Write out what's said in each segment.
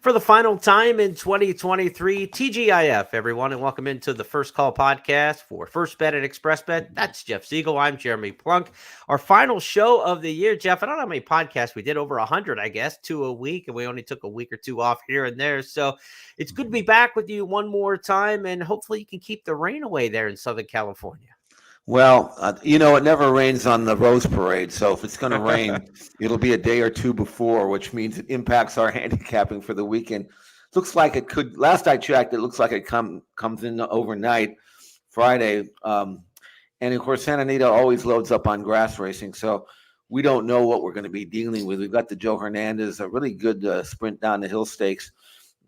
For the final time in 2023, TGIF, everyone, and welcome into the First Call podcast for First Bet and Express Bet. That's Jeff Siegel. I'm Jeremy Plonk. Our final show of the year, Jeff. I don't know how many podcasts we did, over 100, I guess, 2 a week, and we only took a week or two off here and there. So it's good to be back with you one more time, and hopefully you can keep the rain away there in Southern California. Well, it never rains on the Rose Parade. So if it's going to rain, it'll be a day or two before, which means it impacts our handicapping for the weekend. Looks like it could. Last I checked, it looks like it comes in overnight, Friday. And of course, Santa Anita always loads up on grass racing. So we don't know what we're going to be dealing with. We've got the Joe Hernandez, a really good sprint down the hill stakes,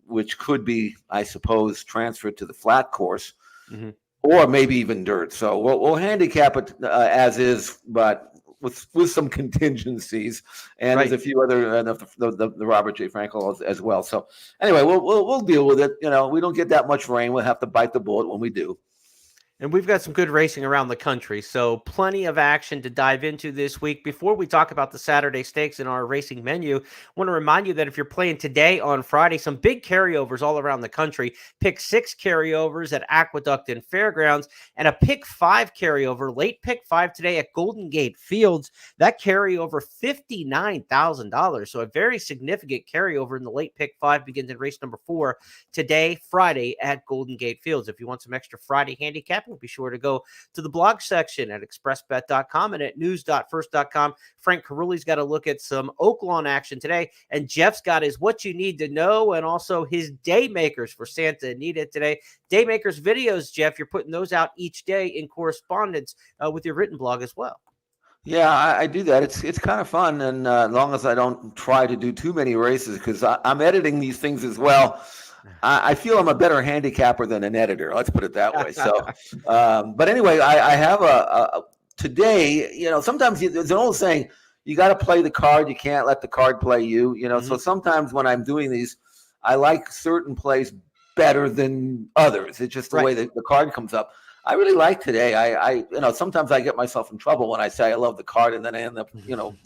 which could be, I suppose, transferred to the flat course. Mm-hmm. Or maybe even dirt. So we'll handicap it as is, but with some contingencies. And There's a few other the Robert J. Frankel as well. So anyway, we'll deal with it. We don't get that much rain. We'll have to bite the bullet when we do. And we've got some good racing around the country, so plenty of action to dive into this week. Before we talk about the Saturday stakes in our racing menu, I want to remind you that if you're playing today on Friday, some big carryovers all around the country. Pick 6 carryovers at Aqueduct and Fairgrounds, and a pick 5 carryover, late pick 5 today at Golden Gate Fields. That carryover $59,000, so a very significant carryover in the late pick 5 begins in race number 4 today, Friday, at Golden Gate Fields. If you want some extra Friday handicapping, be sure to go to the blog section at expressbet.com and at news.first.com. Frank Carulli's got a look at some Oaklawn action today, and Jeff's got his What You Need to Know and also his Daymakers for Santa Anita today. Daymakers videos, Jeff, you're putting those out each day in correspondence with your written blog as well. Yeah, I do that. It's kind of fun, and as long as I don't try to do too many races, because I'm editing these things as well. I feel I'm a better handicapper than an editor. Let's put it that way. So, but anyway, I have a today. Sometimes there's an old saying: you got to play the card. You can't let the card play you. Mm-hmm. So sometimes when I'm doing these, I like certain plays better than others. It's just the way that the card comes up. I really like today. I sometimes I get myself in trouble when I say I love the card and then I end up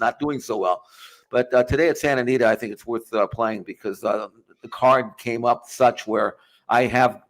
not doing so well. But today at Santa Anita, I think it's worth playing because the card came up such where I have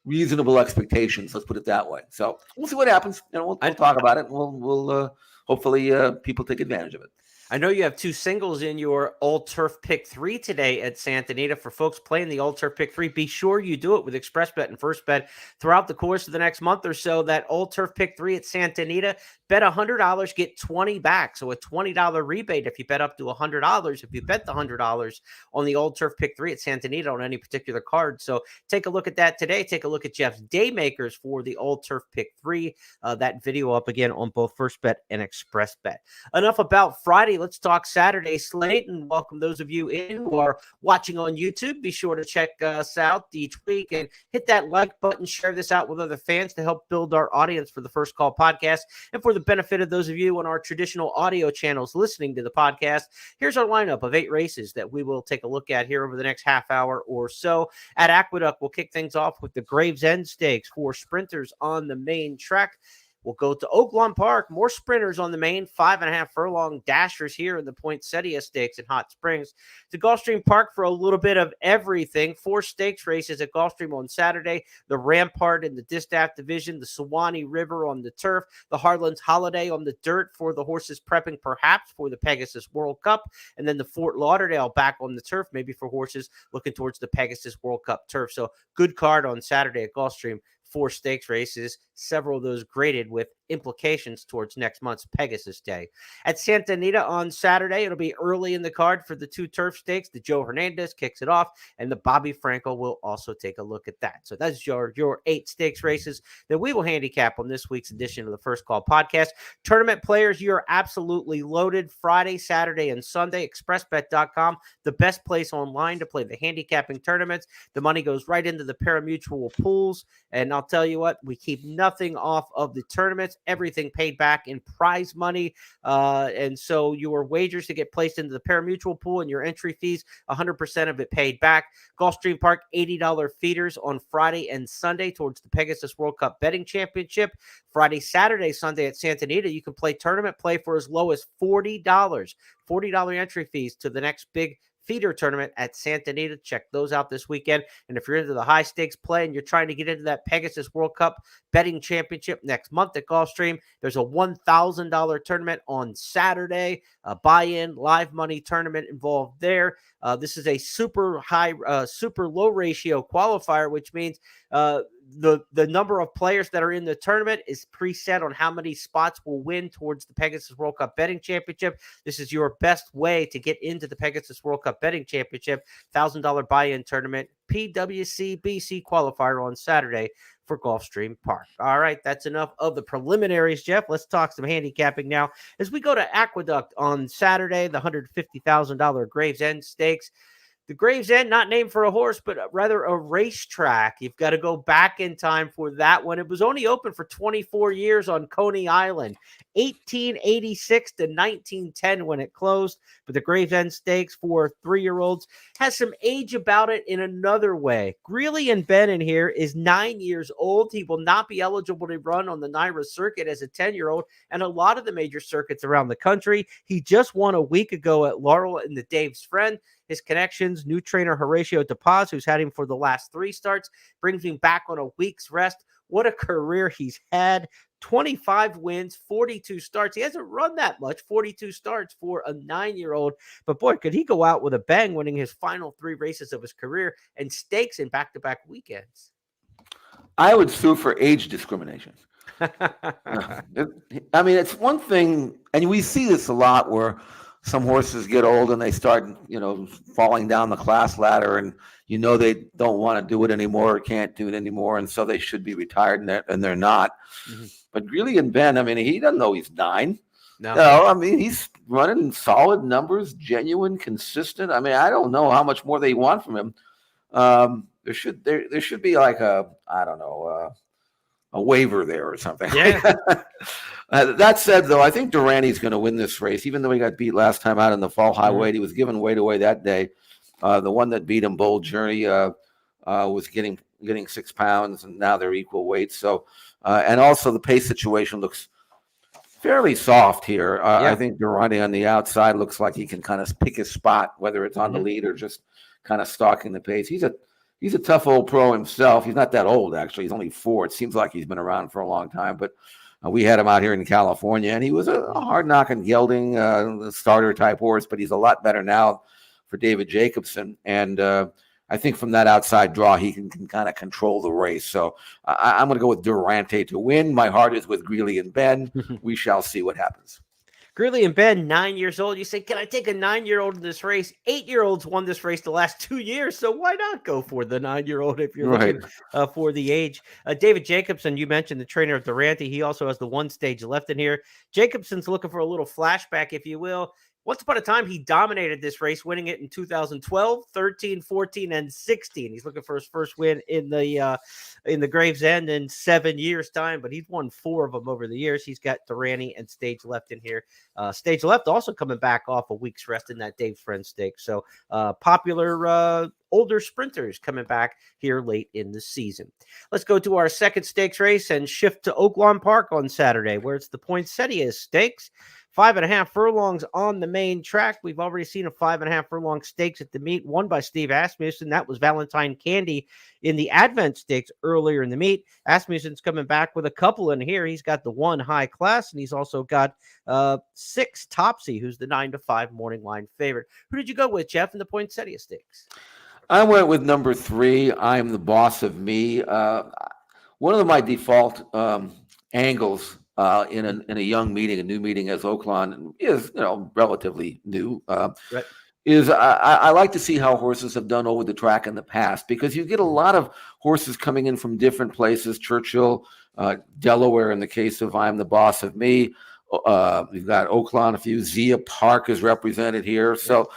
reasonable expectations. Let's put it that way. So we'll see what happens. We'll talk about it. And we'll hopefully people take advantage of it. I know you have 2 singles in your All Turf Pick 3 today at Santa Anita. For folks playing the All Turf Pick 3, be sure you do it with Express Bet and First Bet throughout the course of the next month or so. That All Turf Pick 3 at Santa Anita, bet $100, get $20 back. So a $20 rebate if you bet up to $100. If you bet the $100 on the All Turf Pick 3 at Santa Anita on any particular card. So take a look at that today. Take a look at Jeff's Daymakers for the All Turf Pick 3. That video up again on both First Bet and Express Bet. Enough about Friday. Let's talk Saturday slate and welcome those of you in who are watching on YouTube. Be sure to check us out each week and hit that like button, share this out with other fans to help build our audience for the First Call podcast. And for the benefit of those of you on our traditional audio channels listening to the podcast, here's our lineup of 8 races that we will take a look at here over the next half hour or so. At Aqueduct, we'll kick things off with the Gravesend Stakes for sprinters on the main track. We'll go to Oaklawn Park, more sprinters on the main, 5.5 furlong dashers here in the Poinsettia Stakes in Hot Springs. To Gulfstream Park for a little bit of everything. 4 stakes races at Gulfstream on Saturday. The Rampart in the Distaff Division, the Suwanee River on the turf, the Harlan's Holiday on the dirt for the horses prepping perhaps for the Pegasus World Cup, and then the Fort Lauderdale back on the turf, maybe for horses looking towards the Pegasus World Cup turf. So good card on Saturday at Gulfstream. 4 stakes races, several of those graded with implications towards next month's Pegasus Day. At Santa Anita on Saturday, it'll be early in the card for the 2 turf stakes. The Joe Hernandez kicks it off, and the Bobby Frankel will also take a look at that. So that's your 8 stakes races that we will handicap on this week's edition of the First Call podcast. Tournament players, you're absolutely loaded Friday, Saturday, and Sunday. ExpressBet.com, the best place online to play the handicapping tournaments. The money goes right into the pari-mutuel pools, and I'll tell you what, we keep nothing off of the tournaments. Everything paid back in prize money. And so your wagers to get placed into the pari-mutuel pool and your entry fees, 100% of it paid back. Gulfstream Park, $80 feeders on Friday and Sunday towards the Pegasus World Cup Betting Championship. Friday, Saturday, Sunday at Santa Anita, you can play tournament play for as low as $40. $40 entry fees to the next big feeder tournament at Santa Anita. Check those out this weekend. And if you're into the high stakes play and you're trying to get into that Pegasus World Cup betting championship next month at Gulfstream, there's a $1,000 tournament on Saturday, a buy-in live money tournament involved there. This is a super low ratio qualifier, which means the number of players that are in the tournament is preset on how many spots will win towards the Pegasus World Cup Betting Championship. This is your best way to get into the Pegasus World Cup Betting Championship. $1,000 buy-in tournament, PWC-BC qualifier on Saturday for Gulfstream Park. All right, that's enough of the preliminaries, Jeff. Let's talk some handicapping now as we go to Aqueduct on Saturday, the $150,000 Gravesend Stakes. The Gravesend, not named for a horse, but rather a racetrack. You've got to go back in time for that one. It was only open for 24 years on Coney Island, 1886 to 1910 when it closed. But the Gravesend Stakes for 3-year-olds has some age about it in another way. Greeley and Ben in here is 9 years old. He will not be eligible to run on the NYRA circuit as a 10-year-old and a lot of the major circuits around the country. He just won a week ago at Laurel in the Dave's Friend. His connections, new trainer Horatio DePaz, who's had him for the last 3 starts, brings him back on a week's rest. What a career he's had. 25 wins, 42 starts. He hasn't run that much, 42 starts for a 9-year-old. But boy, could he go out with a bang, winning his final 3 races of his career and stakes in back-to-back weekends. I would sue for age discrimination. I mean, it's one thing, and we see this a lot where some horses get old and they start, falling down the class ladder, and they don't want to do it anymore or can't do it anymore, and so they should be retired, and they're not. Mm-hmm. But Greeley and Ben, I mean, he doesn't know he's 9. No, I mean, he's running solid numbers, genuine, consistent. I mean, I don't know how much more they want from him. There should be like a waiver there or something. Yeah. That said, though, I think Durrante's going to win this race, even though he got beat last time out in the fall high weight. He was giving weight away that day. The one that beat him, Bold Journey, was getting 6 pounds, and now they're equal weight. So, and also the pace situation looks fairly soft here. I think Durrante on the outside looks like he can kind of pick his spot, whether it's on the lead or just kind of stalking the pace. He's a tough old pro himself. He's not that old, actually. He's only 4. It seems like he's been around for a long time, but we had him out here in California, and he was a hard-knocking gelding, starter-type horse, but he's a lot better now for David Jacobson. And I think from that outside draw, he can kind of control the race. So I'm going to go with Durrante to win. My heart is with Greeley and Ben. We shall see what happens. Greeley and Ben, 9 years old. You say, can I take a 9-year-old in this race? 8-year-olds won this race the last 2 years, so why not go for the 9-year-old if you're looking for the age? David Jacobson, you mentioned the trainer of Durrante. He also has the 1 stage left in here. Jacobson's looking for a little flashback, if you will. Once upon a time, he dominated this race, winning it in 2012, 13, 14, and 16. He's looking for his first win in the Gravesend in 7 years' time, but he's won 4 of them over the years. He's got Durrante and Stage Left in here. Stage Left also coming back off a week's rest in that Dave's Friend Stakes. So popular older sprinters coming back here late in the season. Let's go to our second stakes race and shift to Oaklawn Park on Saturday, where it's the Poinsettia Stakes. 5.5 furlongs on the main track. We've already seen a 5.5 furlong stakes at the meet, won by Steve Asmussen. That was Valentine Candy in the Advent Stakes earlier in the meet. Asmussen's coming back with a couple in here. He's got the 1 High Class, and he's also got 6 Topsy, who's the 9-5 morning line favorite. Who did you go with, Jeff, in the Poinsettia Stakes? I went with number 3. I'm the Boss of Me. One of my default angles in a young meeting, a new meeting as Oaklawn is, relatively new, is I like to see how horses have done over the track in the past, because you get a lot of horses coming in from different places, Churchill, Delaware in the case of I'm the Boss of Me. We've got Oaklawn, a few. Zia Park is represented here. So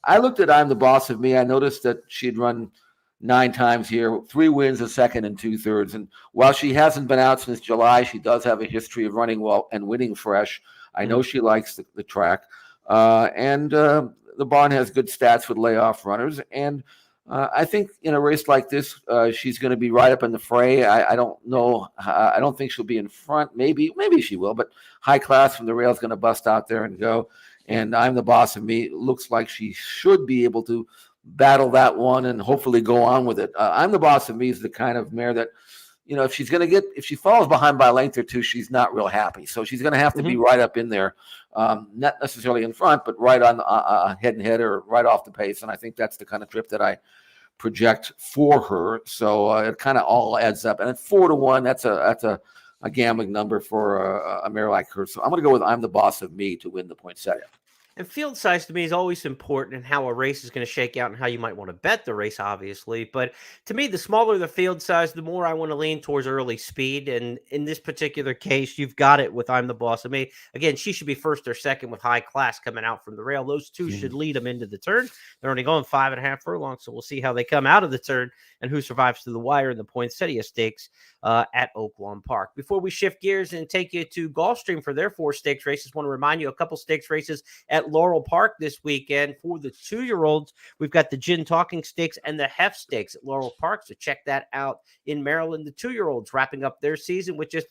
I looked at I'm the Boss of Me. I noticed that she'd run 9 times here, 3 wins, a second and 2/3. And while she hasn't been out since July, she does have a history of running well and winning fresh. I know she likes the track. And the barn has good stats with layoff runners. And I think in a race like this, she's going to be right up in the fray. I don't know. I don't think she'll be in front. Maybe she will. But High Class from the rail is going to bust out there and go. And I'm the Boss of Me. It looks like she should be able to battle that one and hopefully go on with it. I'm the Boss of Me is the kind of mare that, if she falls behind by a length or two, she's not real happy. So she's going to have to be right up in there, not necessarily in front, but right on head and head or right off the pace. And I think that's the kind of trip that I project for her. So it kind of all adds up. And at 4-1, that's a gambling number for a mare like her. So I'm going to go with I'm the Boss of Me to win the Poinsettia. And field size to me is always important in how a race is going to shake out and how you might want to bet the race, obviously. But to me, the smaller the field size, the more I want to lean towards early speed. And in this particular case, you've got it with I'm the Boss of Me. Again, she should be first or second with High Class coming out from the rail. Those two should lead them into the turn. They're only going 5.5 furlongs, so we'll see how they come out of the turn and who survives to the wire in the Poinsettia Stakes at Oaklawn Park. Before we shift gears and take you to Gulfstream for their 4 stakes races, I want to remind you a couple stakes races at Laurel Park this weekend. For the 2-year-olds, we've got the Gin Talking Stakes and the Hef Stakes at Laurel Park, so check that out in Maryland. The 2-year-olds wrapping up their season with just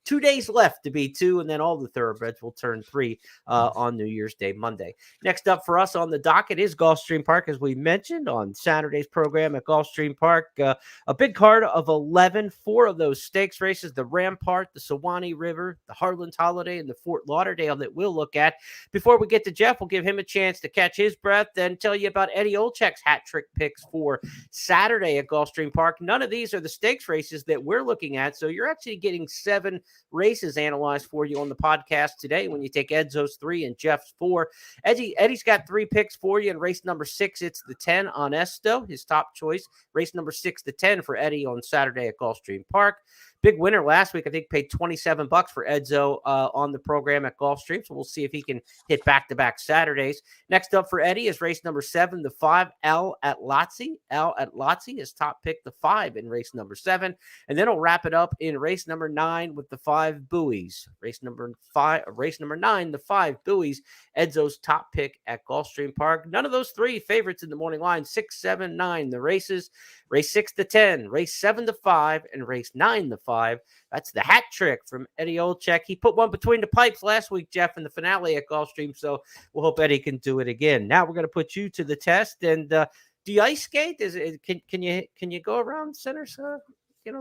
2 days left to be 2, and then all the thoroughbreds will turn 3 on New Year's Day, Monday. Next up for us on the docket is Gulfstream Park, as we mentioned on Saturday's program at Gulfstream Park. A big card of 11, 4 of those stakes races, the Rampart, the Suwanee River, the Harlan's Holiday, and the Fort Lauderdale that we'll look at. Before we get to Jeff, we'll give him a chance to catch his breath and tell you about Eddie Olczyk's hat trick picks for Saturday at Gulfstream Park. None of these are the stakes races that we're looking at, so you're actually getting 7 races analyzed for you on the podcast today when you take Edzo's 3 and Jeff's 4. Eddie's got 3 picks for you in race number 6. It's the 10 on Esto, his top choice. Race number 6, the 10 for Eddie on Saturday at Gulfstream Park. Big winner last week, I think, paid $27 for Edzo on the program at Gulfstream. So we'll see if he can hit back-to-back Saturdays. Next up for Eddie is race number 7, the 5, L at Lotzie. L at Lotzie, his top pick, the 5 in race number 7. And then he'll wrap it up in race number 9 with the 5 Buoys. Race number 9, the 5 Buoys, Edzo's top pick at Gulfstream Park. None of those 3 favorites in the morning line. 6, 7, 9, the races. Race 6 to 10, race 7 to 5, and race 9 to 5. That's the hat trick from Eddie Olczyk. He put one between the pipes last week, Jeff, in the finale at Gulfstream, so we'll hope Eddie can do it again. Now we're going to put you to the test. And do you ice skate? Can you go around center,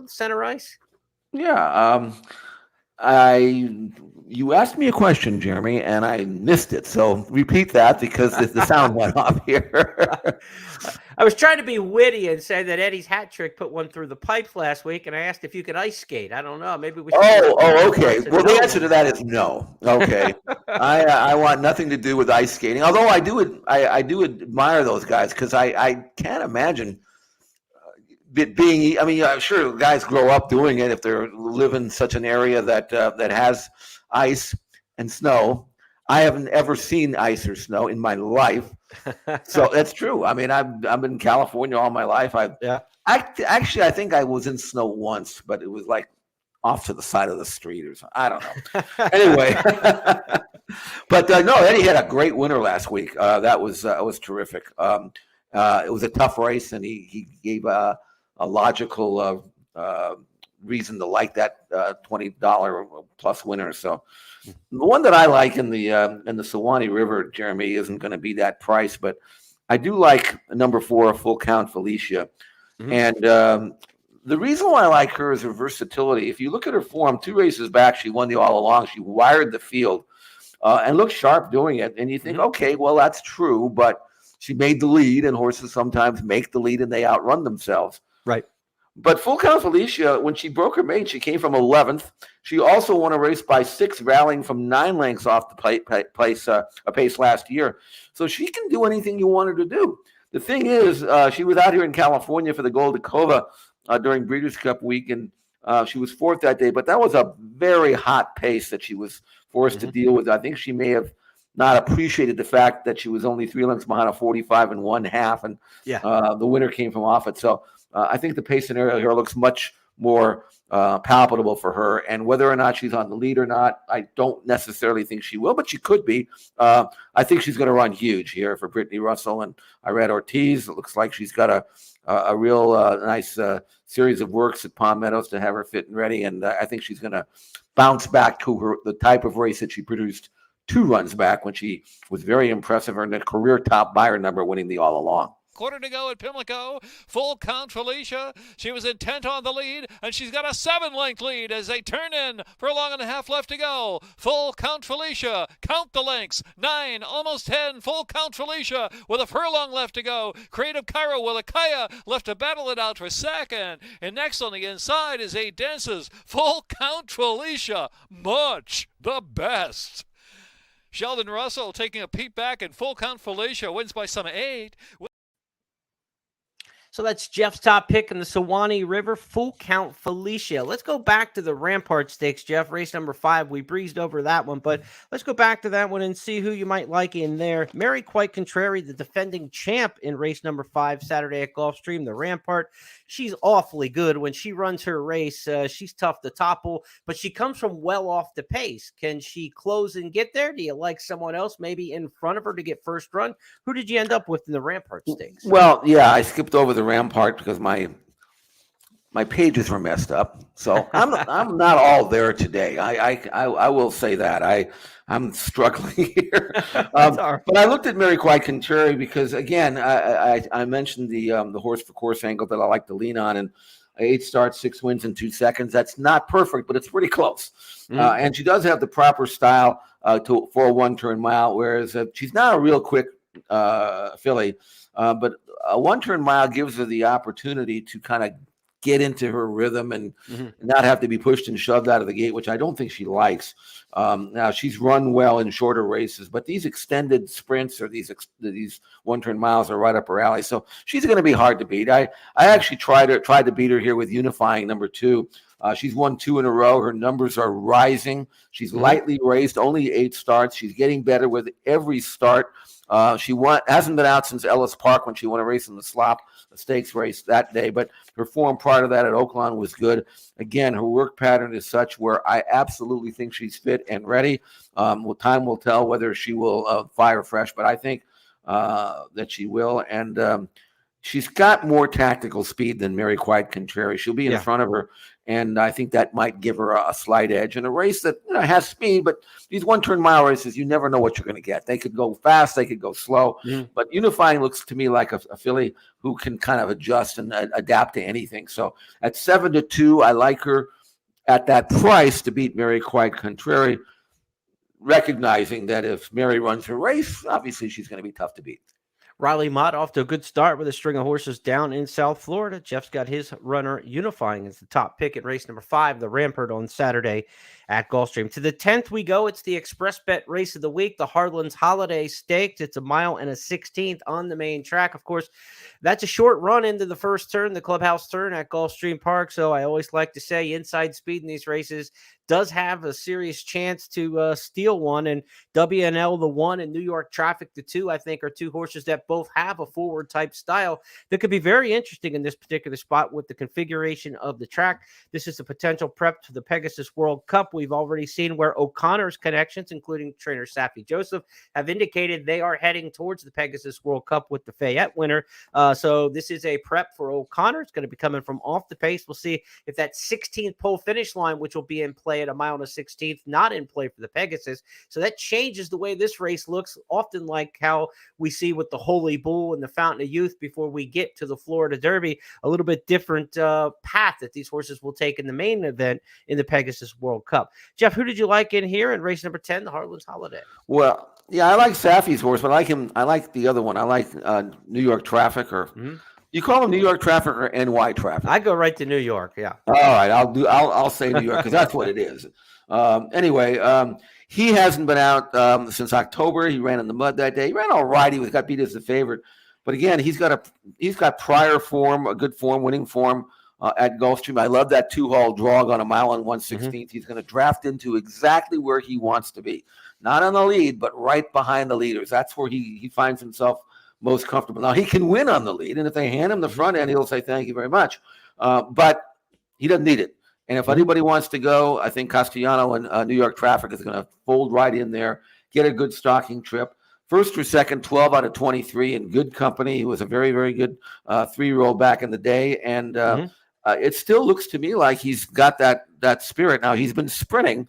center ice? Yeah. You asked me a question, Jeremy, and I missed it. So repeat that because the sound went off here. I was trying to be witty and say that Eddie's hat trick put one through the pipes last week, and I asked if you could ice skate. I don't know. Maybe we should. Okay. Well, the answer to that is no. Okay. I want nothing to do with ice skating. Although I do admire those guys because I can't imagine it being. I mean, sure, guys grow up doing it if they live in such an area that has ice and snow. I haven't ever seen ice or snow in my life, so that's true. I mean, I've been in California all my life. I think I was in snow once, but it was like off to the side of the street or something. I don't know. Anyway, but no, Eddie had a great winner last week. That was terrific. It was a tough race, and he gave a logical reason to like that $20 plus winner. So the one that I like in the Suwanee River, Jeremy, isn't going to be that price, but I do like number 4, Full Count Felicia. Mm-hmm. And the reason why I like her is her versatility. If you look at her form, 2 races back, she won the All Along. She wired the field and looked sharp doing it. And you think, okay, well, that's true, but she made the lead, and horses sometimes make the lead and they outrun themselves. Right. But Full Count Felicia, when she broke her maiden, she came from 11th. She also won a race by 6, rallying from 9 lengths off the pace last year. So she can do anything you want her to do. The thing is, she was out here in California for the Golden Cova during Breeders' Cup week, and she was 4th that day. But that was a very hot pace that she was forced to deal with. I think she may have not appreciated the fact that she was only 3 lengths behind a 45 and 1/2, and the winner came from off it. So I think the pace scenario here looks much more palpable for her. And whether or not she's on the lead or not, I don't necessarily think she will, but she could be. I think she's going to run huge here for Brittany Russell and Irad Ortiz. It looks like she's got a real nice series of works at Palm Meadows to have her fit and ready. And I think she's going to bounce back to the type of race that she produced 2 runs back when she was very impressive, and a career top buyer number, winning the All Along. Quarter to go at Pimlico. Full count Felicia. She was intent on the lead, and she's got a 7-length lead as they turn in for a long and a half left to go. Full count Felicia. Count the lengths. 9, almost 10. Full count Felicia with a furlong left to go. Creative Cairo with Akaya left to battle it out for second. And next on the inside is 8 Dances. Full count Felicia. Much the best. Sheldon Russell taking a peep back, and Full count Felicia wins by some 8. So that's Jeff's top pick in the Suwanee River, Full Count Felicia. Let's go back to the Rampart Stakes, Jeff, race number 5. We breezed over that one, but let's go back to that one and see who you might like in there. Mary Quite Contrary, the defending champ in race number 5, Saturday at Gulfstream, the Rampart. She's awfully good. When she runs her race, she's tough to topple, but she comes from well off the pace. Can she close and get there? Do you like someone else maybe in front of her to get first run? Who did you end up with in the Rampart Stakes? Well, yeah, I skipped over the Rampart because my pages were messed up, so I'm not all there today. I will say that I'm struggling here. But I looked at Mary Quite Contrary because, again, I mentioned the horse for course angle that I like to lean on, and 8 starts, 6 wins in 2 seconds. That's not perfect, but it's pretty close. And she does have the proper style for a 1-turn mile, whereas she's not a real quick filly, but a 1-turn mile gives her the opportunity to kind of get into her rhythm and not have to be pushed and shoved out of the gate, which I don't think she likes. Now, she's run well in shorter races, but these extended sprints or these 1-turn miles are right up her alley. So she's going to be hard to beat. I actually tried to beat her here with Unifying number 2. She's won 2 in a row. Her numbers are rising. She's lightly raised, only 8 starts. She's getting better with every start. She hasn't been out since Ellis Park when she won a race in the Slop, the stakes race that day, but her form prior to that at Oaklawn was good. Again, her work pattern is such where I absolutely think she's fit and ready. Time will tell whether she will fire fresh, but I think that she will. And she's got more tactical speed than Mary Quite Contrary. She'll be in front of her, and I think that might give her a slight edge in a race that has speed. But these 1-turn mile races, you never know what you're going to get. They could go fast, they could go slow. But Unifying looks to me like a filly who can kind of adjust and adapt to anything. So at 7-2, I like her at that price to beat Mary Quite Contrary, recognizing that if Mary runs her race, obviously she's going to be tough to beat. Riley Mott off to a good start with a string of horses down in South Florida. Jeff's got his runner Unifying as the top pick at race number 5, the Rampart on Saturday at Gulfstream. To the 10th we go. It's the Express Bet race of the week, the Harlan's Holiday Stakes. It's a mile and a 16th on the main track. Of course, that's a short run into the first turn, the clubhouse turn at Gulfstream Park. So I always like to say inside speed in these races does have a serious chance to steal one. And WNL, the 1, and New York Traffic, the 2, I think are 2 horses that both have a forward type style that could be very interesting in this particular spot with the configuration of the track. This is a potential prep to the Pegasus World Cup. We've already seen where O'Connor's connections, including trainer Safi Joseph, have indicated they are heading towards the Pegasus World Cup with the Fayette winner. So this is a prep for O'Connor. It's going to be coming from off the pace. We'll see if that 16th pole finish line, which will be in play at a mile and a 16th, not in play for the Pegasus. So that changes the way this race looks, often like how we see with the Holy Bull and the Fountain of Youth before we get to the Florida Derby, a little bit different path that these horses will take in the main event in the Pegasus World Cup. Jeff, who did you like in here in race number 10, the Harlan's Holiday? Well, yeah, I like Safi's horse, but I like him. I like the other one. I like New York Traffic, or you call him New York Traffic or NY Traffic? I go right to New York. Yeah. All right, I'll say New York because that's what it is. Anyway, he hasn't been out since October. He ran in the mud that day. He ran all right. He got beat as the favorite, but again, he's got prior form, a good form, winning form at Gulfstream. I love that 2-hole drag on a mile and 1/16. He's going to draft into exactly where he wants to be, not on the lead, but right behind the leaders. That's where he finds himself most comfortable. Now, he can win on the lead, and if they hand him the front end, he'll say thank you very much. But he doesn't need it. And if anybody wants to go, I think Castellano and New York Traffic is going to fold right in there, get a good stocking trip. First or second, 12 out of 23 in good company. He was a very, very good 3-year-old back in the day. And it still looks to me like he's got that spirit. Now, he's been sprinting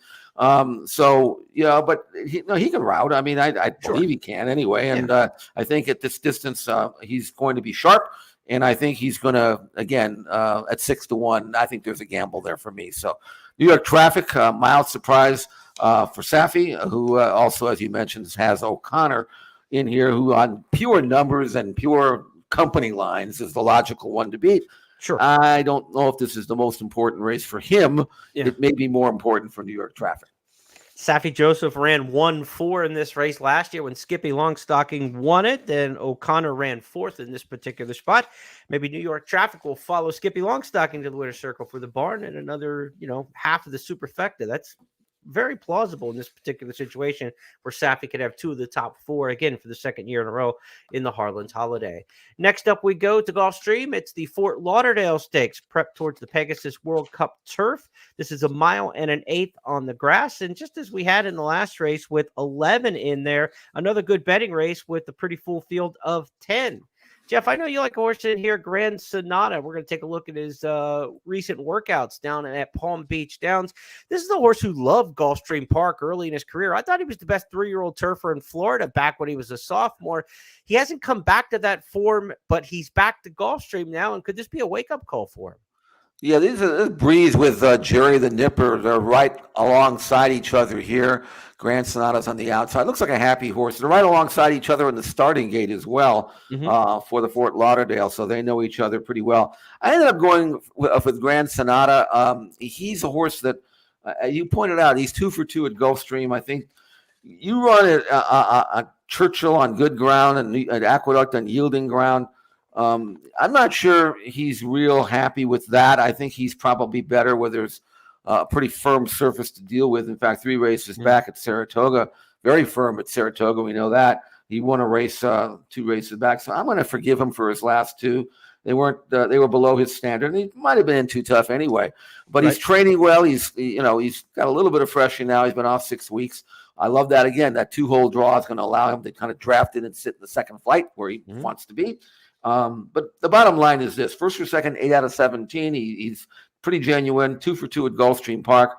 So but he can route. I mean, I Sure. believe he can anyway. And I think at this distance, he's going to be sharp. And I think he's going to, again, at 6-1, I think there's a gamble there for me. So New York Traffic, mild surprise for Safi, who also, as you mentioned, has O'Connor in here, who on pure numbers and pure company lines is the logical one to beat. Sure. I don't know if this is the most important race for him. Yeah. It may be more important for New York Traffic. Safi Joseph ran 1-4 in this race last year when Skippy Longstocking won it. Then O'Connor ran 4th in this particular spot. Maybe New York Traffic will follow Skippy Longstocking to the winner's circle for the barn and another, half of the superfecta. That's very plausible in this particular situation where Safi could have 2 of the top 4 again for the second year in a row in the Harlan's Holiday. Next up, we go to Gulfstream. It's the Fort Lauderdale Stakes, prep towards the Pegasus World Cup turf. This is 1 mile and an eighth on the grass. And just as we had in the last race with 11 in there, another good betting race with a pretty full field of 10. Jeff, I know you like a horse in here, Grand Sonata. We're going to take a look at his recent workouts down at Palm Beach Downs. This is a horse who loved Gulfstream Park early in his career. I thought he was the best 3-year-old turfer in Florida back when he was a sophomore. He hasn't come back to that form, but he's back to Gulfstream now. And could this be a wake-up call for him? Yeah, this breeze with Jerry the Nipper. They're right alongside each other here. Grand Sonata's on the outside. Looks like a happy horse. They're right alongside each other in the starting gate as well for the Fort Lauderdale, so they know each other pretty well. I ended up going with Grand Sonata. He's a horse that, you pointed out, he's 2 for 2 at Gulfstream. I think you run a Churchill on good ground and an Aqueduct on yielding ground. I'm not sure he's real happy with that. I think he's probably better where there's a pretty firm surface to deal with. In fact, 3 races back at Saratoga, very firm at Saratoga. We know that. He won a race 2 races back. So I'm going to forgive him for his last 2. They weren't. They were below his standard. He might have been in too tough anyway. But he's training well. He's got a little bit of freshening now. He's been off 6 weeks. I love that. Again, that 2-hole draw is going to allow him to kind of draft in and sit in the second flight where he wants to be. But the bottom line is this: first or second, 8 out of 17. He's pretty genuine. 2 for 2 at Gulfstream Park.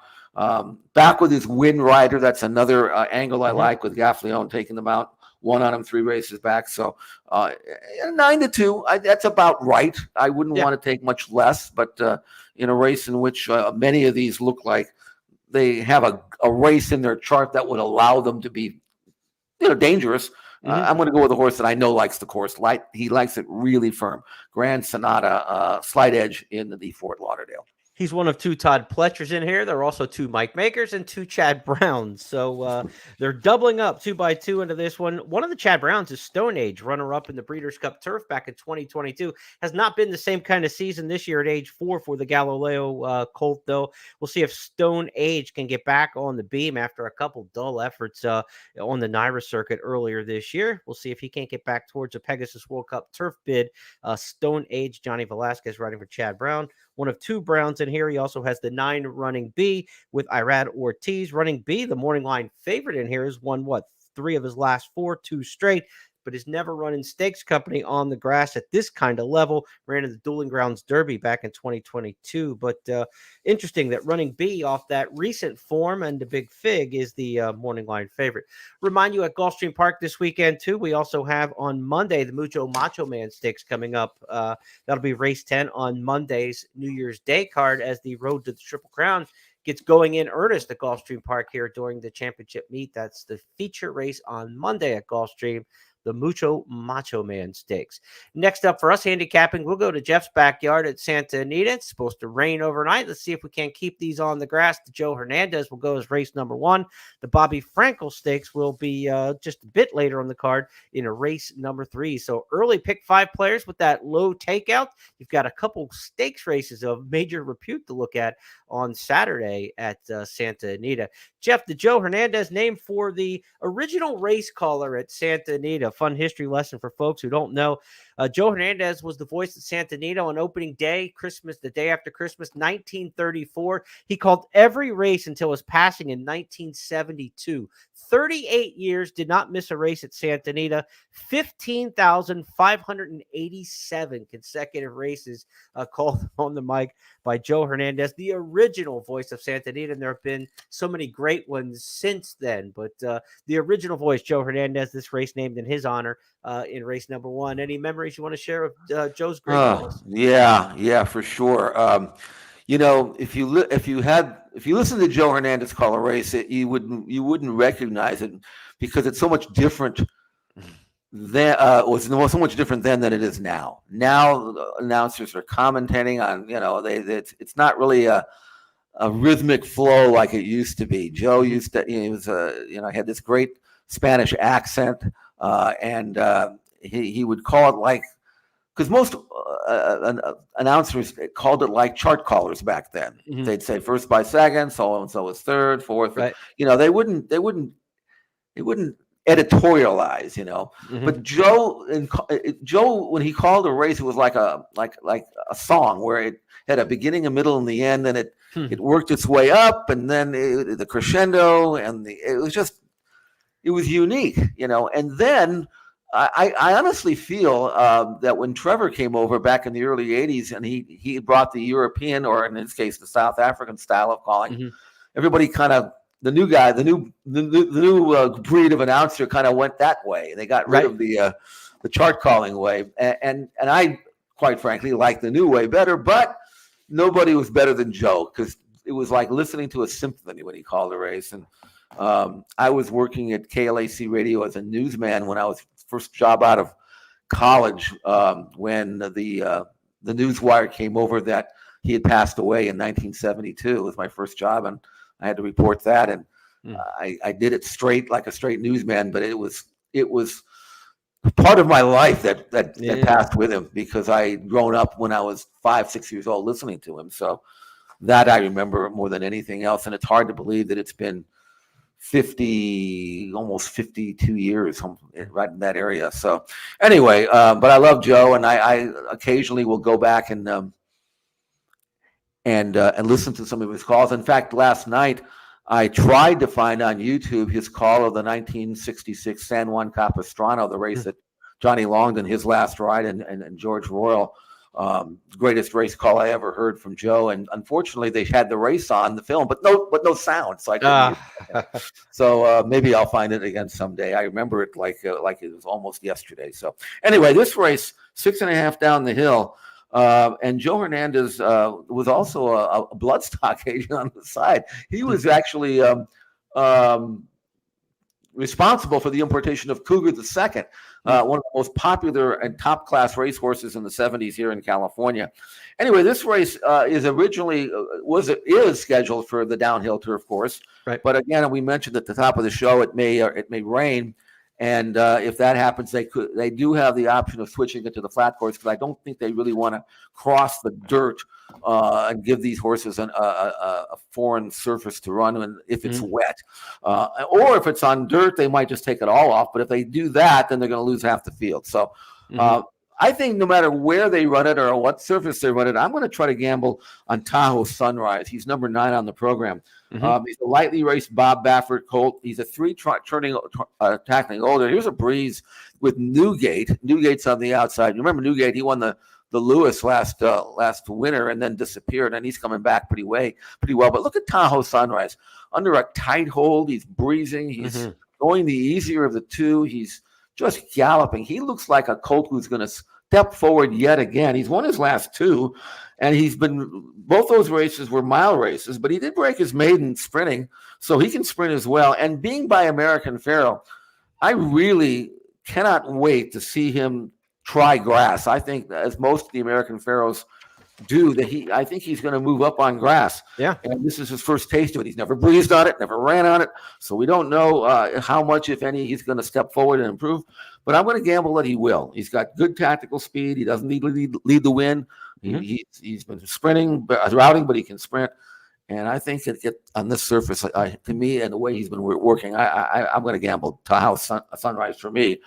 Back with his win rider. That's another angle I like, with Gaffleone taking them out. 1 on him 3 races back. So 9-2. That's about right. I wouldn't want to take much less, but in a race in which many of these look like they have a race in their chart that would allow them to be dangerous. I'm going to go with a horse that I know likes the course. He likes it really firm. Grand Sonata, slight edge in the Fort Lauderdale. He's one of 2 Todd Pletchers in here. There are also 2 Mike Makers and 2 Chad Browns. So they're doubling up 2 by 2 into this one. One of the Chad Browns is Stone Age, runner-up in the Breeders' Cup Turf back in 2022. Has not been the same kind of season this year at age 4 for the Galileo Colt, though. We'll see if Stone Age can get back on the beam after a couple dull efforts on the NYRA circuit earlier this year. We'll see if he can't get back towards a Pegasus World Cup Turf bid. Stone Age, Johnny Velasquez riding for Chad Brown. One of 2 Browns in here. He also has the 9 running B with Irad Ortiz. Running B, the morning line favorite in here, has won 3 of his last 4, 2 straight, but has never run in stakes company on the grass at this kind of level. Ran in the Dueling Grounds Derby back in 2022. But interesting that running B off that recent form and the big fig is the morning line favorite. Remind you, at Gulfstream Park this weekend, too, we also have on Monday the Mucho Macho Man Stakes coming up. That'll be race 10 on Monday's New Year's Day card as the Road to the Triple Crown gets going in earnest at Gulfstream Park here during the championship meet. That's the feature race on Monday at Gulfstream, the Mucho Macho Man Stakes. Next up for us handicapping, we'll go to Jeff's backyard at Santa Anita. It's supposed to rain overnight. Let's see if we can't keep these on the grass. The Joe Hernandez will go as race number 1. The Bobby Frankel Stakes will be just a bit later on the card in a race number 3. So early pick 5 players with that low takeout. You've got a couple stakes races of major repute to look at on Saturday at Santa Anita. Jeff, the Joe Hernandez, named for the original race caller at Santa Anita. Fun history lesson for folks who don't know. Joe Hernandez was the voice at Santa Anita on opening day, Christmas, the day after Christmas, 1934. He called every race until his passing in 1972. 38 years, did not miss a race at Santa Anita. 15,587 consecutive races called on the mic by Joe Hernandez, the original voice of Santa Anita. And there have been so many great great ones since then. But the original voice, Joe Hernandez, this race named in his honor in race number 1. Any memories you want to share of Joe's great calls? Yeah, for sure. If you listen to Joe Hernandez call a race, you wouldn't recognize it because it's so much different. Then was so much different then than it is now. Now announcers are commentating on, it's not really a rhythmic flow like it used to be. Joe used to, he was had this great Spanish accent, and he would call it like, because most announcers called it like chart callers back then. Mhm. They'd say first by second, so and so is third, fourth. Right. They wouldn't editorialize, Mhm. But Joe, when he called a race, it was like a song where it had a beginning, a middle, and the end, and it worked its way up, and then the crescendo, and it was unique, And then I honestly feel that when Trevor came over back in the early '80s, and he brought the European, or in this case the South African style of calling, everybody kind of, the new guy, the new breed of announcer kind of went that way. They got rid of the chart calling way, and I, quite frankly, like the new way better. But nobody was better than Joe, because it was like listening to a symphony when he called a race. And I was working at KLAC Radio as a newsman when I was first job out of college, when the newswire came over that he had passed away in 1972. It was my first job, and I had to report that, and I did it straight, like a straight newsman. But it was part of my life that passed with him, because I had grown up when I was 5-6 years old listening to him. So that I remember more than anything else, and it's hard to believe that it's been almost 52 years, right in that area. So anyway, but I love Joe, and I occasionally will go back and listen to some of his calls. In fact, last night I tried to find on YouTube his call of the 1966 San Juan Capistrano, the race that Johnny Longdon, his last ride, and George Royal. Greatest race call I ever heard from Joe, and unfortunately they had the race on the film, but no sound, so I couldn't use it. So maybe I'll find it again someday. I remember it like it was almost yesterday. So anyway, this race, 6.5 down the hill, and Joe Hernandez was also a bloodstock agent on the side. He was actually responsible for the importation of Cougar II, one of the most popular and top-class racehorses in the 70s here in California. Anyway, this race is scheduled for the downhill turf course. Right. But again, we mentioned at the top of the show, it may rain. And if that happens, they do have the option of switching it to the flat course, because I don't think they really want to cross the dirt and give these horses a foreign surface to run if it's wet. Or if it's on dirt, they might just take it all off. But if they do that, then they're going to lose half the field. So I think no matter where they run it or what surface they run it, I'm going to try to gamble on Tahoe Sunrise. He's number 9 on the program. He's a lightly raced Bob Baffert colt. He's a 3 tackling older. Here's a breeze with Newgate. Newgate's on the outside. You remember Newgate? He won the Lewis last winter and then disappeared, and he's coming back pretty well. But look at Tahoe Sunrise. Under a tight hold, he's breezing. He's going the easier of the two. He's just galloping. He looks like a colt who's going to step forward yet again. He's won his last 2, and both those races were mile races, but he did break his maiden sprinting, so he can sprint as well. And being by American Pharoah, I really cannot wait to see him try grass. I think, as most of the American Pharaohs do, I think he's going to move up on grass. Yeah. And this is his first taste of it. He's never breezed on it, never ran on it. So we don't know how much, if any, he's going to step forward and improve. But I'm going to gamble that he will. He's got good tactical speed. He doesn't need to lead the win. He's been sprinting, routing, but he can sprint. And I think on this surface, to me, and the way he's been working, I'm going to gamble Tahoe Sunrise for me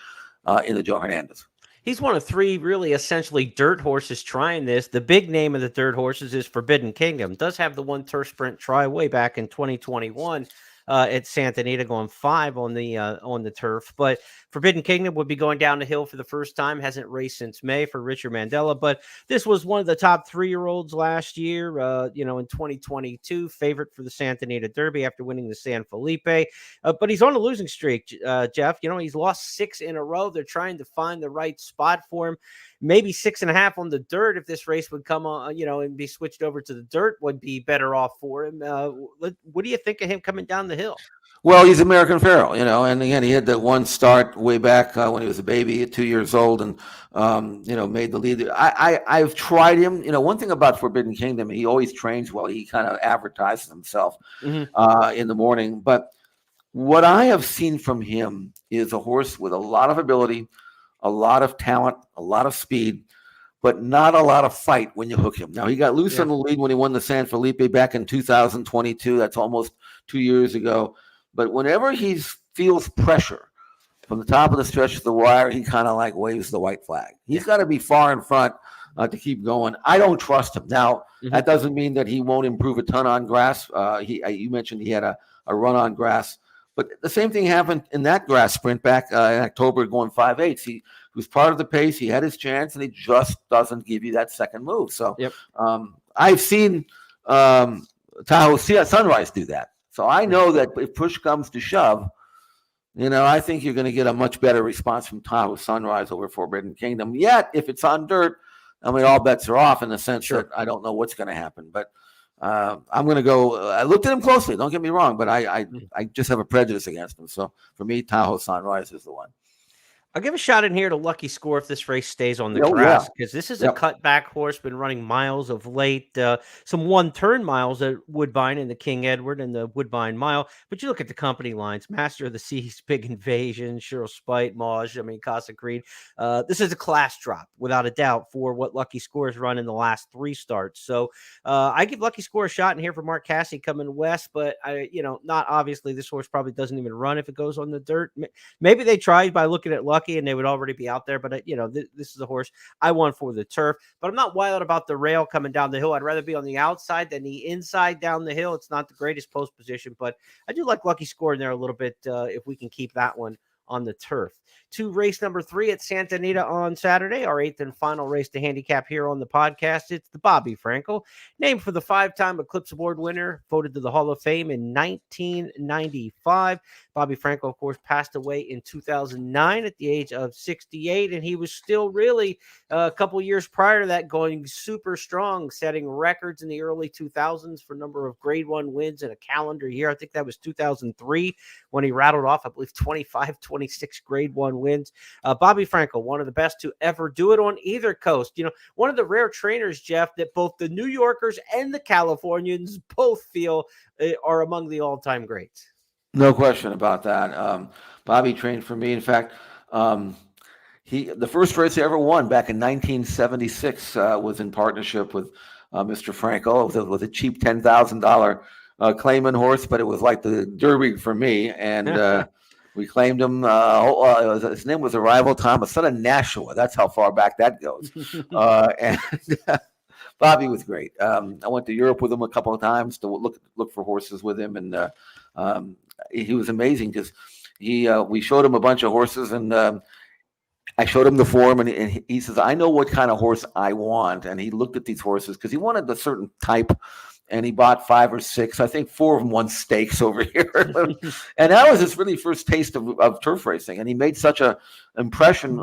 in the Joe Hernandez. He's one of 3 really essentially dirt horses trying this. The big name of the dirt horses is Forbidden Kingdom. Does have the 1 turf sprint try way back in 2021 at Santa Anita, going 5 on the turf. But Forbidden Kingdom would be going down the hill for the first time. Hasn't raced since May for Richard Mandela, but this was one of the top 3-year-olds last year, in 2022, favorite for the Santa Anita Derby after winning the San Felipe. But he's on a losing streak, Jeff. He's lost 6 in a row. They're trying to find the right spot for him. Maybe 6.5 on the dirt. If this race would come on, and be switched over to the dirt, would be better off for him. What do you think of him coming down the hill? Well, he's American Pharoah, and again, he had that one start way back when he was a baby at 2 years old, and made the lead. I've tried him. One thing about Forbidden Kingdom, he always trains well. He kind of advertises himself in the morning. But what I have seen from him is a horse with a lot of ability, a lot of talent, a lot of speed, but not a lot of fight when you hook him. Now, he got loose on the lead when he won the San Felipe back in 2022. That's almost 2 years ago. But whenever he feels pressure from the top of the stretch to the wire, he kind of like waves the white flag. He's got to be far in front to keep going. I don't trust him. Now, that doesn't mean that he won't improve a ton on grass. You mentioned he had a run on grass. But the same thing happened in that grass sprint back in October going 5/8. He was part of the pace. He had his chance, and he just doesn't give you that second move. So I've seen Tahoe Sunrise do that. So I know that if push comes to shove, I think you're going to get a much better response from Tahoe Sunrise over Forbidden Kingdom. Yet, if it's on dirt, all bets are off in the sense that I don't know what's going to happen. But I'm going to go. I looked at him closely. Don't get me wrong, but I just have a prejudice against him. So for me, Tahoe Sunrise is the one. I'll give a shot in here to Lucky Score if this race stays on the grass, because this is a cutback horse, been running miles of late, some one-turn miles at Woodbine in the King Edward and the Woodbine Mile. But you look at the company lines, Master of the Seas, Big Invasion, Cheryl Spite, Mauge, Casa Creed. This is a class drop, without a doubt, for what Lucky Score has run in the last 3 starts. So I give Lucky Score a shot in here for Mark Cassidy coming west, but not obviously this horse probably doesn't even run if it goes on the dirt. Maybe they tried by looking at Lucky and they would already be out there. But, this is a horse I want for the turf. But I'm not wild about the rail coming down the hill. I'd rather be on the outside than the inside down the hill. It's not the greatest post position, but I do like Lucky Score in there a little bit if we can keep that one on the turf. To race number 3 at Santa Anita on Saturday, our 8th and final race to handicap here on the podcast. It's the Bobby Frankel, named for the 5-time Eclipse Award winner, voted to the Hall of Fame in 1995. Bobby Frankel, of course, passed away in 2009 at the age of 68, and he was still really a couple years prior to that going super strong, setting records in the early 2000s for number of Grade 1 wins in a calendar year. I think that was 2003 when he rattled off, I believe, 25, 26 Grade 1 wins. Bobby Frankel, one of the best to ever do it on either coast. One of the rare trainers, Jeff, that both the New Yorkers and the Californians both feel are among the all-time greats. No question about that. Bobby trained for me. In fact, the first race he ever won back in 1976 was in partnership with Mr. Frankel. It was a cheap $10,000 claiming horse, but it was like the Derby for me. And we claimed him. His name was Arrival Thomas, son of Nashua. That's how far back that goes. And Bobby was great. I went to Europe with him a couple of times to look for horses with him, and he was amazing because we showed him a bunch of horses, and I showed him the form, and he says, "I know what kind of horse I want." And he looked at these horses because he wanted a certain type. And he bought 5 or 6. I think 4 of them won stakes over here. And that was his really first taste of turf racing. And he made such an impression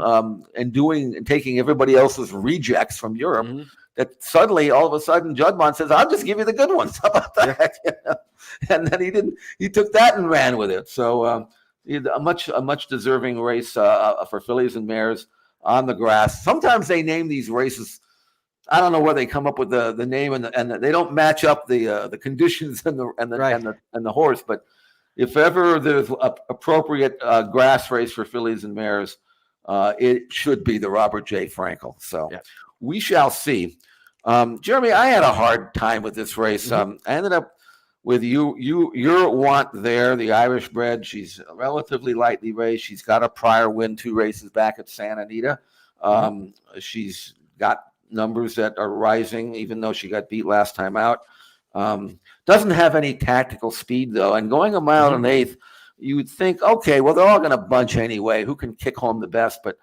in taking everybody else's rejects from Europe that suddenly, all of a sudden, Judmont says, "I'll just give you the good ones." How about that? And then he took that and ran with it. So he had a much deserving race for fillies and mares on the grass. Sometimes they name these races, I don't know where they come up with the name and they don't match up the conditions and the horse. But if ever there's a appropriate grass race for fillies and mares, it should be the Robert J. Frankel. So we shall see. Jeremy, I had a hard time with this race. I ended up with your want there, the Irish bred. She's relatively lightly raced. She's got a prior win 2 races back at Santa Anita. She's got numbers that are rising, even though she got beat last time out. Doesn't have any tactical speed, though. And going a mile and 1/8, you would think, okay, well, they're all going to bunch anyway. Who can kick home the best? But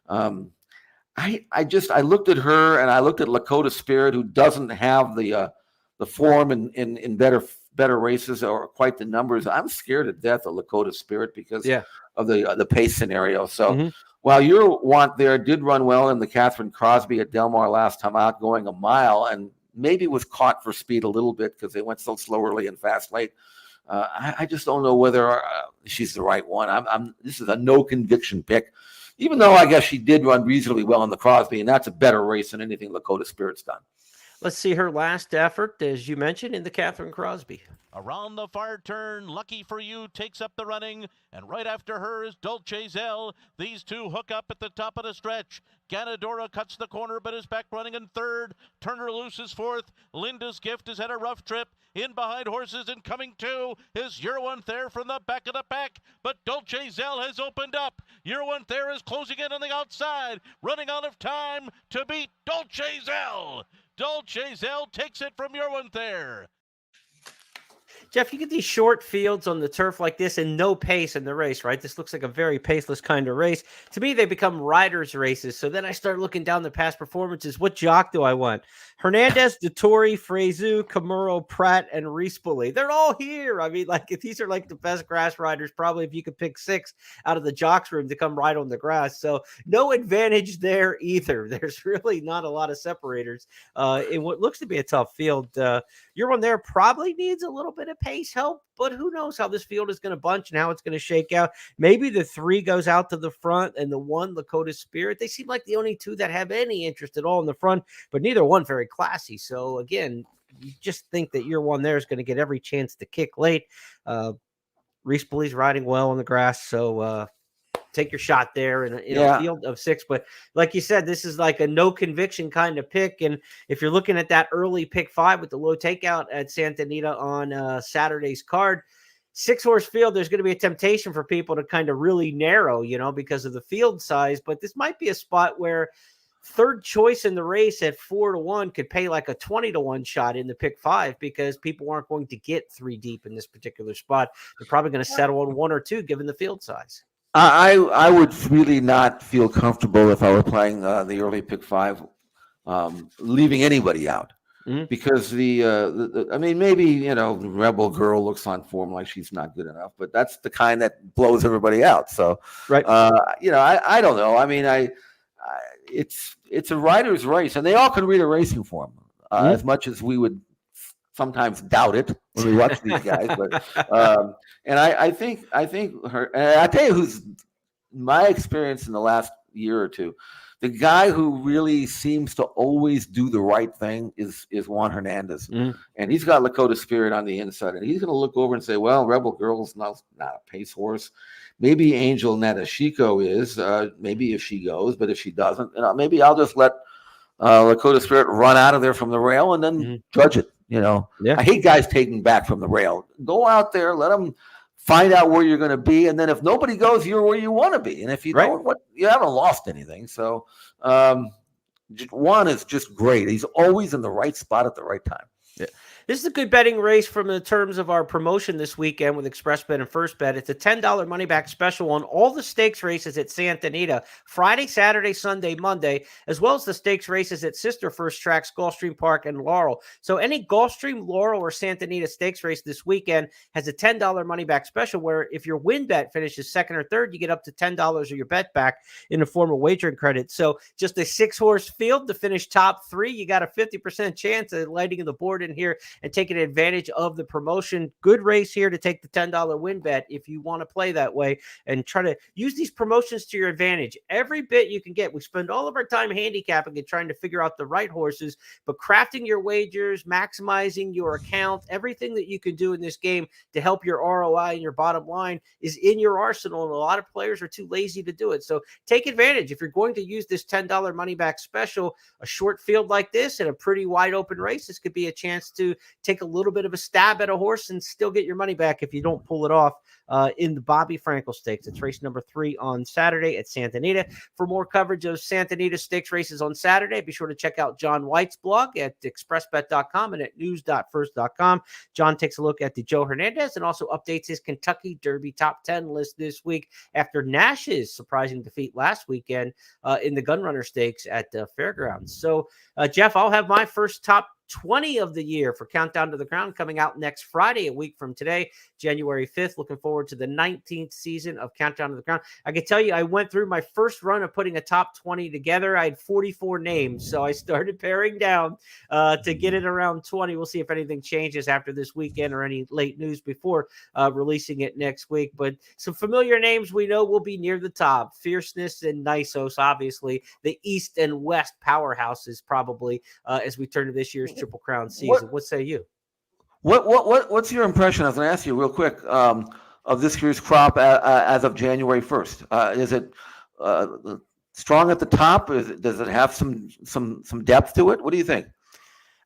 I looked at her and I looked at Lakota Spirit, who doesn't have the form in better races or quite the numbers. I'm scared to death of Lakota Spirit because of the pace scenario. So while your want there did run well in the Catherine Crosby at Del Mar last time out, going a mile, and maybe was caught for speed a little bit because they went so slow early and fast late. I just don't know whether she's the right one. This is a no conviction pick, even though I guess she did run reasonably well in the Crosby, and that's a better race than anything Lakota Spirit's done. Let's see her last effort, as you mentioned, in the Catherine Crosby. Around the far turn, Lucky for You takes up the running, and right after her is Dolce Zell. These two hook up at the top of the stretch. Ganadora cuts the corner, but is back running in third. Turner Loose is fourth. Linda's Gift has had a rough trip. In behind horses and coming two is Your One There from the back of the pack, but Dolce Zell has opened up. Your One There is closing in on the outside, running out of time to beat Dolce Zell. Dolce Zell takes it from Your One There. Jeff, you get these short fields on the turf like this and no pace in the race, right? This looks like a very paceless kind of race. To me, they become riders' races. So then I start looking down the past performances. What jock do I want? Hernandez, Dettori, Frezu, Camuro, Pratt, and Rispoli. They're all here. I mean, like, if these are like the best grass riders, probably if you could pick 6 out of the jocks room to come ride on the grass. So no advantage there either. There's really not a lot of separators in what looks to be a tough field. Your One There probably needs a little bit of pace help, but who knows how this field is going to bunch and how it's going to shake out. Maybe the 3 goes out to the front and the 1, Lakota Spirit. They seem like the only 2 that have any interest at all in the front, but neither one very classy. So again, you just think that Your One There is going to get every chance to kick late. Rispoli's riding well on the grass, so take your shot there in a field of 6. But like you said, this is like a no conviction kind of pick. And if you're looking at that early pick 5 with the low takeout at Santa Anita on Saturday's card, 6-horse field, there's going to be a temptation for people to kind of really narrow, because of the field size. But this might be a spot where third choice in the race at 4-1 could pay like a 20-1 shot in the pick 5, because people aren't going to get 3 deep in this particular spot. They're probably going to settle on 1 or 2 given the field size. I would really not feel comfortable if I were playing the early pick 5, leaving anybody out, because I mean, maybe Rebel Girl looks on form like she's not good enough, but that's the kind that blows everybody out. So right, I don't know. I mean, it's a rider's race, and they all can read a racing form as much as we would sometimes doubt it when we watch these guys, but and I think her. And I tell you, who's my experience in the last year or two, the guy who really seems to always do the right thing is Juan Hernandez, and he's got Lakota Spirit on the inside, and he's going to look over and say, "Well, Rebel Girl's not a pace horse. Maybe Angel Natashiko is. Maybe if she goes, but if she doesn't, maybe I'll just let Lakota Spirit run out of there from the rail and then judge it." I hate guys taking back from the rail. Go out there, let them find out where you're going to be, and then if nobody goes, you're where you want to be. And if you don't, you haven't lost anything. So Juan is just great. He's always in the right spot at the right time. Yeah. This is a good betting race from the terms of our promotion this weekend with Express Bet and First Bet. It's a $10 money back special on all the stakes races at Santa Anita, Friday, Saturday, Sunday, Monday, as well as the stakes races at sister first tracks, Gulfstream Park and Laurel. So any Gulfstream, Laurel, or Santa Anita stakes race this weekend has a $10 money back special, where if your win bet finishes second or third, you get up to $10 of your bet back in the form of wagering credit. So just a 6-horse field to finish top 3, you got a 50% chance of lighting the board in here and taking advantage of the promotion. Good race here to take the $10 win bet if you want to play that way and try to use these promotions to your advantage. Every bit you can get. We spend all of our time handicapping and trying to figure out the right horses, but crafting your wagers, maximizing your account, everything that you can do in this game to help your ROI and your bottom line is in your arsenal, and a lot of players are too lazy to do it. So take advantage. If you're going to use this $10 money back special, a short field like this and a pretty wide open race, this could be a chance to take a little bit of a stab at a horse and still get your money back if you don't pull it off in the Bobby Frankel Stakes. It's race number 3 on Saturday at Santa Anita. For more coverage of Santa Anita Stakes races on Saturday, be sure to check out John White's blog at expressbet.com and at news.first.com. John takes a look at the Joe Hernandez and also updates his Kentucky Derby top 10 list this week after Nash's surprising defeat last weekend in the Gunrunner Stakes at the Fairgrounds. So, Jeff, I'll have my first top 20 of the year for Countdown to the Crown coming out next Friday, a week from today, January 5th. Looking forward to the 19th season of Countdown to the Crown. I can tell you, I went through my first run of putting a top 20 together. I had 44 names, so I started paring down to get it around 20. We'll see if anything changes after this weekend or any late news before releasing it next week. But some familiar names we know will be near the top. Fierceness and Nisos, obviously. The East and West powerhouses probably as we turn to this year's Triple Crown season. What say you? What's your impression? I was going to ask you real quick of this year's crop as of January 1st. Is it strong at the top? Does it have some depth to it? What do you think?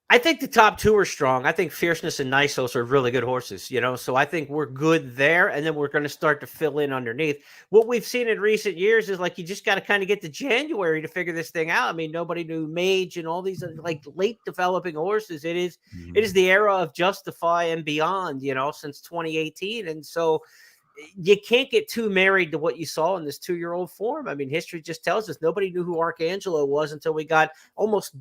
I think the top 2 are strong. I think Fierceness and Nisos are really good horses, so I think we're good there, and then we're going to start to fill in underneath. What we've seen in recent years is like you just got to kind of get to January to figure this thing out. I mean, nobody knew Mage and all these like late developing horses. It is the era of Justify and beyond, since 2018, and so you can't get too married to what you saw in this 2-year-old form. I mean, history just tells us nobody knew who Arcangelo was until we got almost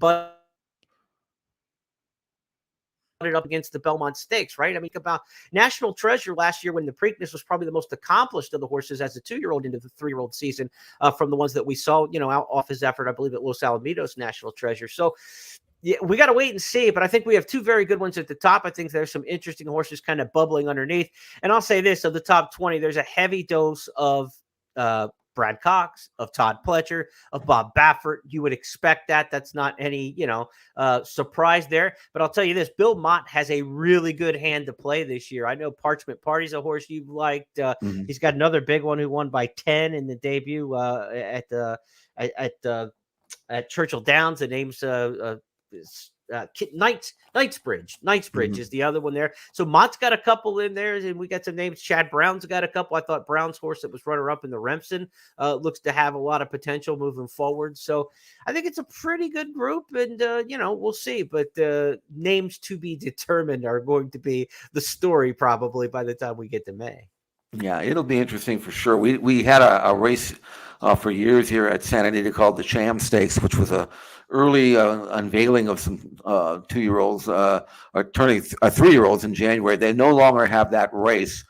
it up against the Belmont Stakes, right? I mean, about National Treasure last year when the Preakness was probably the most accomplished of the horses as a 2-year-old into the 3-year-old season from the ones that we saw, out off his effort, I believe, at Los Alamitos National Treasure. So yeah, we got to wait and see, but I think we have 2 very good ones at the top. I think there's some interesting horses kind of bubbling underneath. And I'll say this, of the top 20, there's a heavy dose of Brad Cox, of Todd Pletcher, of Bob Baffert. You would expect that. That's not any, surprise there. But I'll tell you this, Bill Mott has a really good hand to play this year. I know Parchment Party's a horse you've liked. He's got another big one who won by 10 in the debut at Churchill Downs. The name's Knightsbridge. Knightsbridge is the other one there. So Mott's got a couple in there, and we got some names. Chad Brown's got a couple. I thought Brown's horse that was runner-up in the Remsen looks to have a lot of potential moving forward. So I think it's a pretty good group, and we'll see. But names to be determined are going to be the story probably by the time we get to May. Yeah, it'll be interesting for sure. We had a race for years here at Santa Anita called the Sham Stakes, which was a early unveiling of some 2-year-olds or turning 3-year-olds in January. They no longer have that race.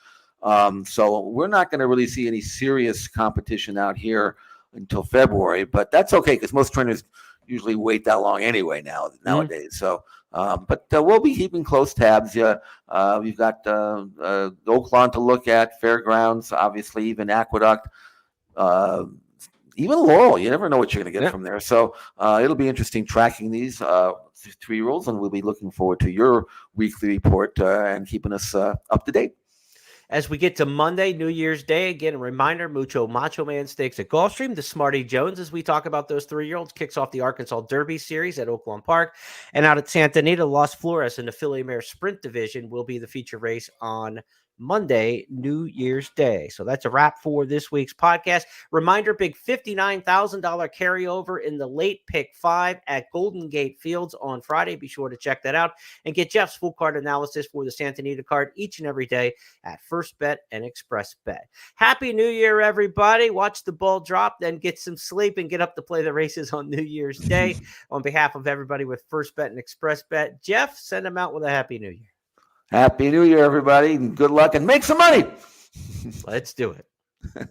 So we're not going to really see any serious competition out here until February, but that's okay because most trainers usually wait that long anyway nowadays. So, but we'll be keeping close tabs. We've got Oaklawn to look at, Fairgrounds, obviously, even Aqueduct, even Laurel. You never know what you're going to get from there. So it'll be interesting tracking these 3-year-olds, and we'll be looking forward to your weekly report and keeping us up to date. As we get to Monday, New Year's Day, again, a reminder, Mucho Macho Man Stakes at Gulfstream. The Smarty Jones, as we talk about those 3-year-olds, kicks off the Arkansas Derby Series at Oaklawn Park. And out at Santa Anita, Las Flores in the Filly Mare Sprint Division will be the feature race on Monday, New Year's Day. So that's a wrap for this week's podcast. Reminder, big $59,000 carryover in the late pick 5 at Golden Gate Fields on Friday. Be sure to check that out and get Jeff's full card analysis for the Santa Anita card each and every day at First Bet and Express Bet. Happy New Year, everybody. Watch the ball drop, then get some sleep and get up to play the races on New Year's Day. On behalf of everybody with First Bet and Express Bet, Jeff, send them out with a Happy New Year. Happy New Year, everybody, and good luck and make some money. Let's do it.